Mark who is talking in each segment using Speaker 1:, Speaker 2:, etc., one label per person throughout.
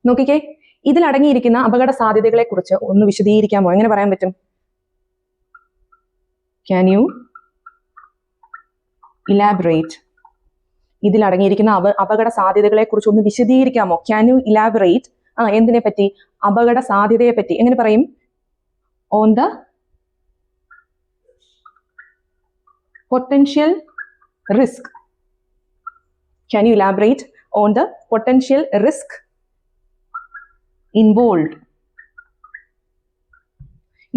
Speaker 1: നോക്കിക്കേ, ഇതിൽ അടങ്ങിയിരിക്കുന്ന അപകട സാധ്യതകളെ കുറിച്ച് ഒന്ന് വിശദീകരിക്കാമോ? എങ്ങനെ പറയാൻ പറ്റും? Can you elaborate? ഇതിൽ അടങ്ങിയിരിക്കുന്ന അപകട സാധ്യതകളെ കുറിച്ച് ഒന്ന് വിശദീകരിക്കാമോ? Can you elaborate? എന്തിനെ പറ്റി? അപകട സാധ്യതയെ പറ്റി. എങ്ങനെ പറയും? On the potential risk. Can you elaborate on the potential risk involved?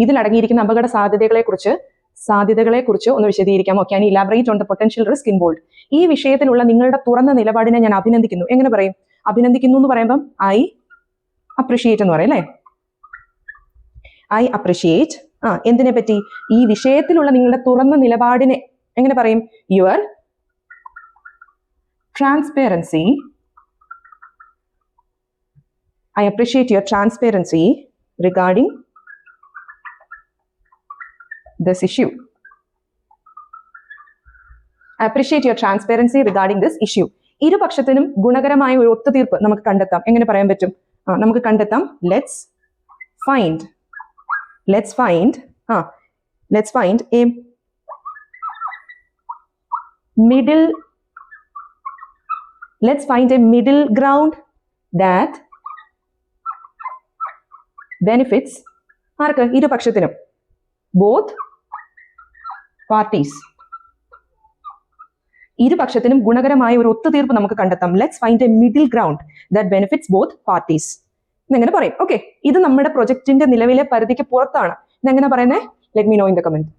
Speaker 1: ഇതിൽ അടങ്ങിയിരിക്കുന്ന അപകട സാധ്യതകളെ കുറിച്ച് ഒന്ന് വിശദീകരിക്കാമോ? Can you elaborate on the potential risk involved? ഈ വിഷയത്തിലുള്ള നിങ്ങളുടെ തുറന്ന നിലപാടിനെ ഞാൻ അഭിനന്ദിക്കുന്നു. എങ്ങനെ പറയും? അഭിനന്ദിക്കുന്നു എന്ന് പറയുമ്പം ഐ അപ്രിഷിയേറ്റ് എന്ന് പറയും അല്ലേ? I appreciate. എന്തിനെ പറ്റി? ഈ വിഷയത്തിലുള്ള നിങ്ങളുടെ തുറന്ന നിലപാടിനെ എങ്ങനെ പറയും? Your transparency. I appreciate your transparency regarding this issue. I appreciate your transparency regarding this issue. ഇരുപക്ഷത്തിനും ഗുണകരമായ ഒരു ഒത്തുതീർപ്പ് നമുക്ക് കണ്ടെത്താം. എങ്ങനെ പറയാൻ പറ്റും? നമുക്ക് കണ്ടെത്താം. Let's find a middle ground that benefits ആർക്ക്? ഇരുപക്ഷത്തിനും. Both parties. ഇരുപക്ഷത്തിനും ഗുണകരമായ ഒരു ഒത്തുതീർപ്പ് നമുക്ക് കണ്ടെത്താം. Let's find a middle ground that benefits both parties എന്നെങ്ങനെ പറയും? ഓക്കെ, ഇത് നമ്മുടെ പ്രൊജക്ടിന്റെ നിലവിലെ പരിധിക്ക് പുറത്താണ്. ഇതെങ്ങനെ പറയുന്നത്? Let me know in the comment.